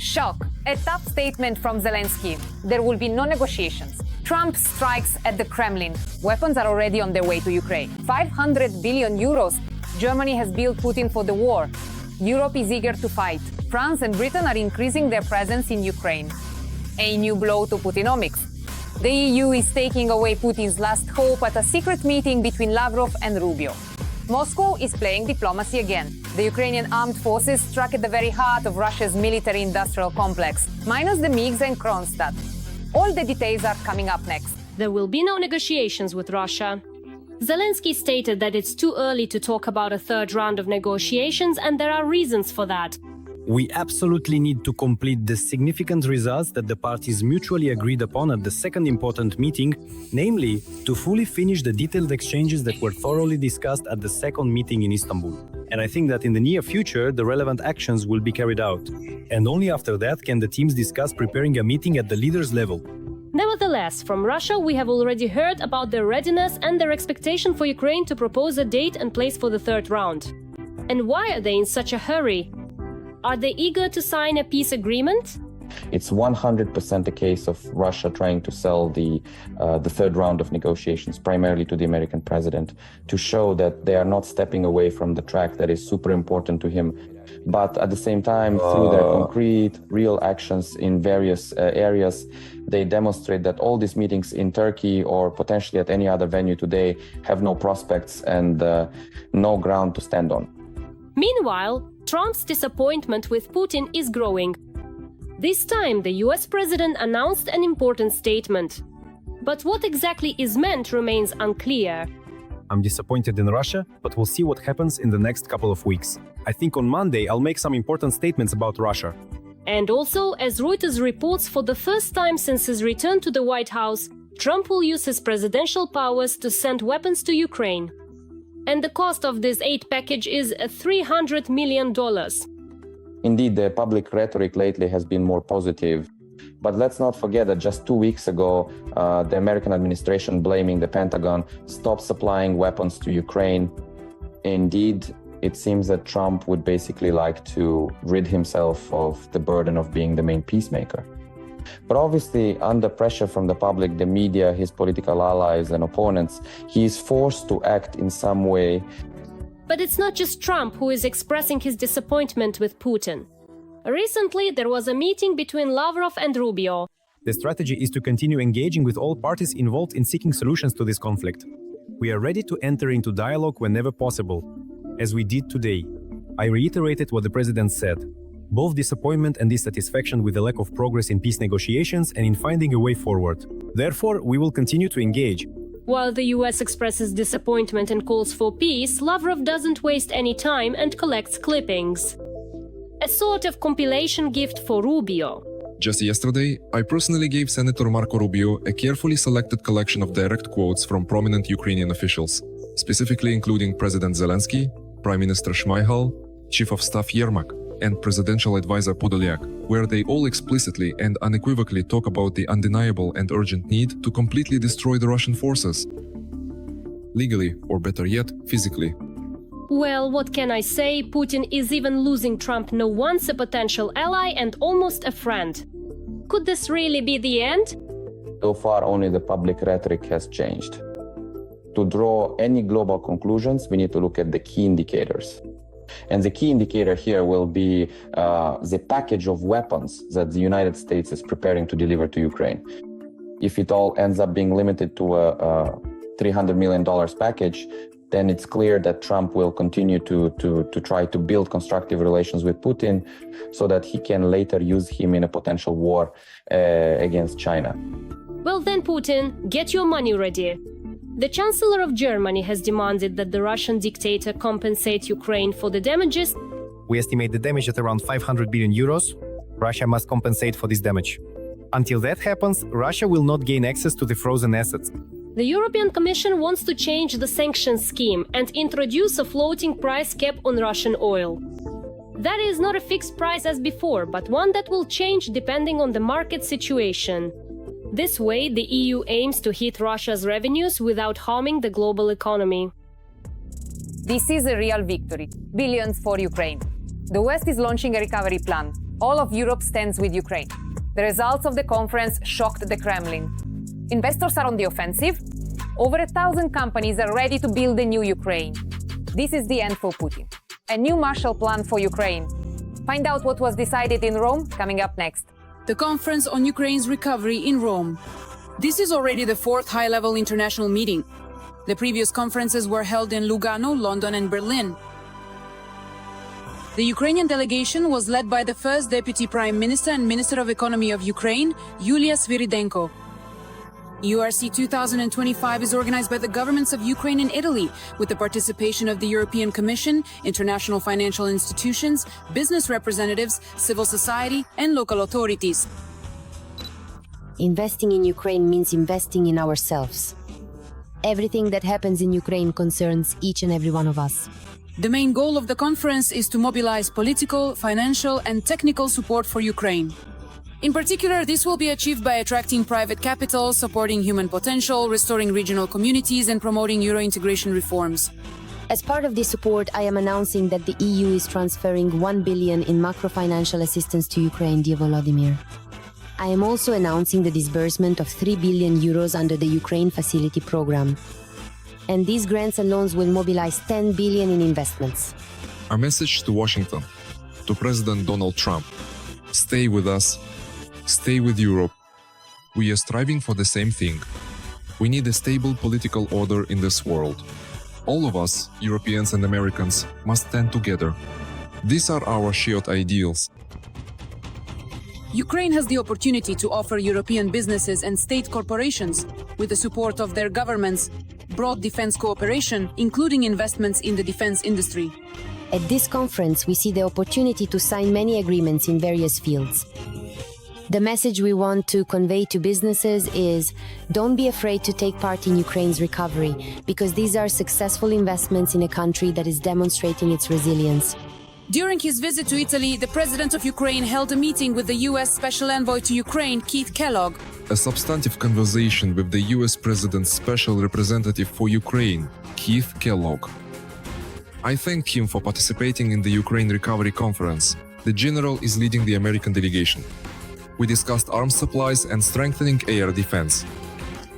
Shock. A tough statement from Zelensky. There will be no negotiations. Trump strikes at the Kremlin. Weapons are already on their way to Ukraine. 500 billion euros. Germany has billed Putin for the war. Europe is eager to fight. France and Britain are increasing their presence in Ukraine. A new blow to Putinomics. The EU is taking away Putin's last hope at a secret meeting between Lavrov and Rubio. Moscow is playing diplomacy again. The Ukrainian armed forces struck at the very heart of Russia's military-industrial complex, minus the MiGs and Kronshtadt. All the details are coming up next. There will be no negotiations with Russia. Zelensky stated that it's too early to talk about a third round of negotiations, and there are reasons for that. We absolutely need to complete the significant results that the parties mutually agreed upon at the second important meeting, namely, to fully finish the detailed exchanges that were thoroughly discussed at the second meeting in Istanbul. And I think that in the near future, the relevant actions will be carried out. And only after that can the teams discuss preparing a meeting at the leaders' level. Nevertheless, from Russia we have already heard about their readiness and their expectation for Ukraine to propose a date and place for the third round. And why are they in such a hurry? Are they eager to sign a peace agreement? It's 100% a case of Russia trying to sell the third round of negotiations, primarily to the American president, to show that they are not stepping away from the track that is super important to him. But at the same time, through their concrete, real actions in various areas, they demonstrate that all these meetings in Turkey or potentially at any other venue today have no prospects and no ground to stand on. Meanwhile, Trump's disappointment with Putin is growing. This time, the US president announced an important statement. But what exactly is meant remains unclear. I'm disappointed in Russia, but we'll see what happens in the next couple of weeks. I think on Monday I'll make some important statements about Russia. And also, as Reuters reports, for the first time since his return to the White House, Trump will use his presidential powers to send weapons to Ukraine. And the cost of this aid package is $300 million. Indeed, the public rhetoric lately has been more positive. But let's not forget that just 2 weeks ago, the American administration, blaming the Pentagon, stopped supplying weapons to Ukraine. Indeed, it seems that Trump would basically like to rid himself of the burden of being the main peacemaker. But obviously, under pressure from the public, the media, his political allies and opponents, he is forced to act in some way. But it's not just Trump who is expressing his disappointment with Putin. Recently, there was a meeting between Lavrov and Rubio. The strategy is to continue engaging with all parties involved in seeking solutions to this conflict. We are ready to enter into dialogue whenever possible, as we did today. I reiterated what the president said. Both disappointment and dissatisfaction with the lack of progress in peace negotiations and in finding a way forward. Therefore, we will continue to engage. While the US expresses disappointment and calls for peace, Lavrov doesn't waste any time and collects clippings. A sort of compilation gift for Rubio. Just yesterday, I personally gave Senator Marco Rubio a carefully selected collection of direct quotes from prominent Ukrainian officials, specifically including President Zelensky, Prime Minister Shmyhal, Chief of Staff Yermak, and Presidential Advisor Podolyak, where they all explicitly and unequivocally talk about the undeniable and urgent need to completely destroy the Russian forces. Legally, or better yet, physically. Well, what can I say? Putin is even losing Trump now once a potential ally and almost a friend. Could this really be the end? So far, only the public rhetoric has changed. To draw any global conclusions, we need to look at the key indicators. And the key indicator here will be the package of weapons that the United States is preparing to deliver to Ukraine. If it all ends up being limited to a $300 million package, then it's clear that Trump will continue to try to build constructive relations with Putin so that he can later use him in a potential war against China. Well then, Putin, get your money ready. The Chancellor of Germany has demanded that the Russian dictator compensate Ukraine for the damages. We estimate the damage at around 500 billion euros. Russia must compensate for this damage. Until that happens, Russia will not gain access to the frozen assets. The European Commission wants to change the sanctions scheme and introduce a floating price cap on Russian oil. That is not a fixed price as before, but one that will change depending on the market situation. This way, the EU aims to hit Russia's revenues without harming the global economy. This is a real victory. Billions for Ukraine. The West is launching a recovery plan. All of Europe stands with Ukraine. The results of the conference shocked the Kremlin. Investors are on the offensive. Over 1,000 companies are ready to build a new Ukraine. This is the end for Putin. A new Marshall Plan for Ukraine. Find out what was decided in Rome, coming up next. The Conference on Ukraine's Recovery in Rome. This is already the fourth high-level international meeting. The previous conferences were held in Lugano, London and Berlin. The Ukrainian delegation was led by the first Deputy Prime Minister and Minister of Economy of Ukraine, Yulia Sviridenko. URC 2025 is organized by the governments of Ukraine and Italy, with the participation of the European Commission, international financial institutions, business representatives, civil society, and local authorities. Investing in Ukraine means investing in ourselves. Everything that happens in Ukraine concerns each and every one of us. The main goal of the conference is to mobilize political, financial, and technical support for Ukraine. In particular, this will be achieved by attracting private capital, supporting human potential, restoring regional communities, and promoting Euro integration reforms. As part of this support, I am announcing that the EU is transferring 1 billion in macro-financial assistance to Ukraine, dear Volodymyr. I am also announcing the disbursement of 3 billion euros under the Ukraine Facility Program. And these grants and loans will mobilize 10 billion in investments. Our message to Washington, to President Donald Trump: stay with us, stay with Europe. We are striving for the same thing. We need a stable political order in this world. All of us, Europeans and Americans, must stand together. These are our shared ideals. Ukraine has the opportunity to offer European businesses and state corporations, with the support of their governments, broad defense cooperation, including investments in the defense industry. At this conference, we see the opportunity to sign many agreements in various fields. The message we want to convey to businesses is, don't be afraid to take part in Ukraine's recovery, because these are successful investments in a country that is demonstrating its resilience. During his visit to Italy, the President of Ukraine held a meeting with the U.S. Special Envoy to Ukraine, Keith Kellogg. A substantive conversation with the US President's Special Representative for Ukraine, Keith Kellogg. I thank him for participating in the Ukraine Recovery Conference. The General is leading the American delegation. We discussed arms supplies and strengthening air defense.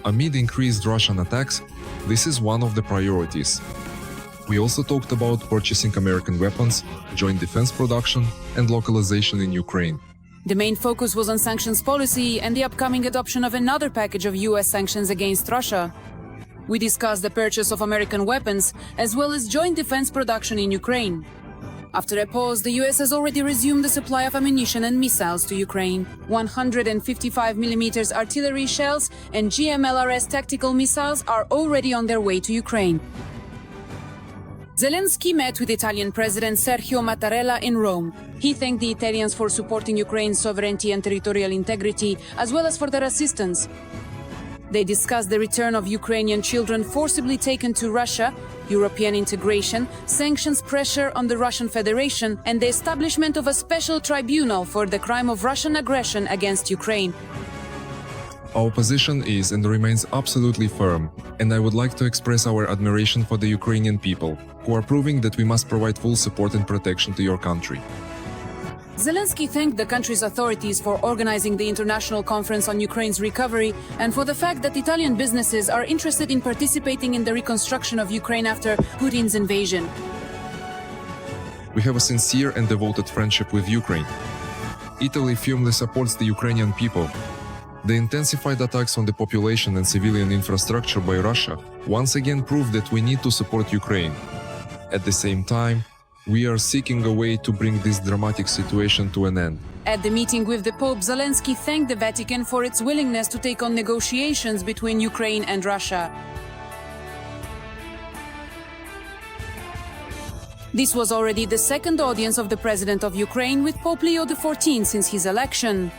Amid increased Russian attacks, this is one of the priorities. We also talked about purchasing American weapons, joint defense production, and localization in Ukraine. The main focus was on sanctions policy and the upcoming adoption of another package of U.S. sanctions against Russia. We discussed the purchase of American weapons, as well as joint defense production in Ukraine. After a pause, the U.S. has already resumed the supply of ammunition and missiles to Ukraine. 155mm artillery shells and GMLRS tactical missiles are already on their way to Ukraine. Zelensky met with Italian President Sergio Mattarella in Rome. He thanked the Italians for supporting Ukraine's sovereignty and territorial integrity, as well as for their assistance. They discussed the return of Ukrainian children forcibly taken to Russia, European integration, sanctions pressure on the Russian Federation, and the establishment of a special tribunal for the crime of Russian aggression against Ukraine. Our position is and remains absolutely firm, and I would like to express our admiration for the Ukrainian people, who are proving that we must provide full support and protection to your country. Zelensky thanked the country's authorities for organizing the International Conference on Ukraine's Recovery and for the fact that Italian businesses are interested in participating in the reconstruction of Ukraine after Putin's invasion. We have a sincere and devoted friendship with Ukraine. Italy firmly supports the Ukrainian people. The intensified attacks on the population and civilian infrastructure by Russia once again prove that we need to support Ukraine. At the same time, we are seeking a way to bring this dramatic situation to an end. At the meeting with the Pope, Zelensky thanked the Vatican for its willingness to take on negotiations between Ukraine and Russia. This was already the second audience of the President of Ukraine with Pope Leo XIV since his election.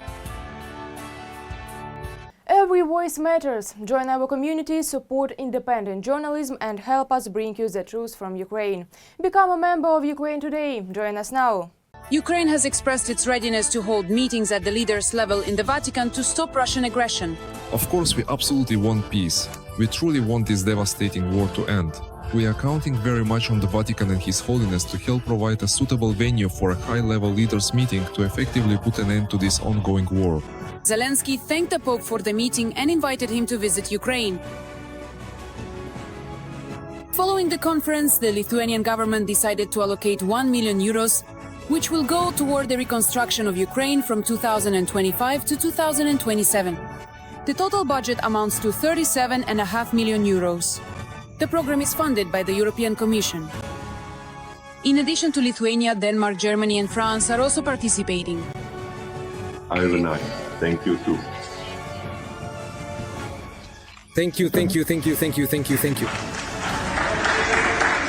Every voice matters. Join our community, support independent journalism and help us bring you the truth from Ukraine. Become a member of Ukraine today. Join us now. Ukraine has expressed its readiness to hold meetings at the leaders' level in the Vatican to stop Russian aggression. Of course, we absolutely want peace. We truly want this devastating war to end. We are counting very much on the Vatican and His Holiness to help provide a suitable venue for a high-level leaders' meeting to effectively put an end to this ongoing war. Zelensky thanked the Pope for the meeting and invited him to visit Ukraine. Following the conference, the Lithuanian government decided to allocate 1 million euros, which will go toward the reconstruction of Ukraine from 2025 to 2027. The total budget amounts to 37.5 million euros. The program is funded by the European Commission. In addition to Lithuania, Denmark, Germany and France are also participating. Ivan, thank you too. Thank you, thank you, thank you, thank you, thank you, thank you.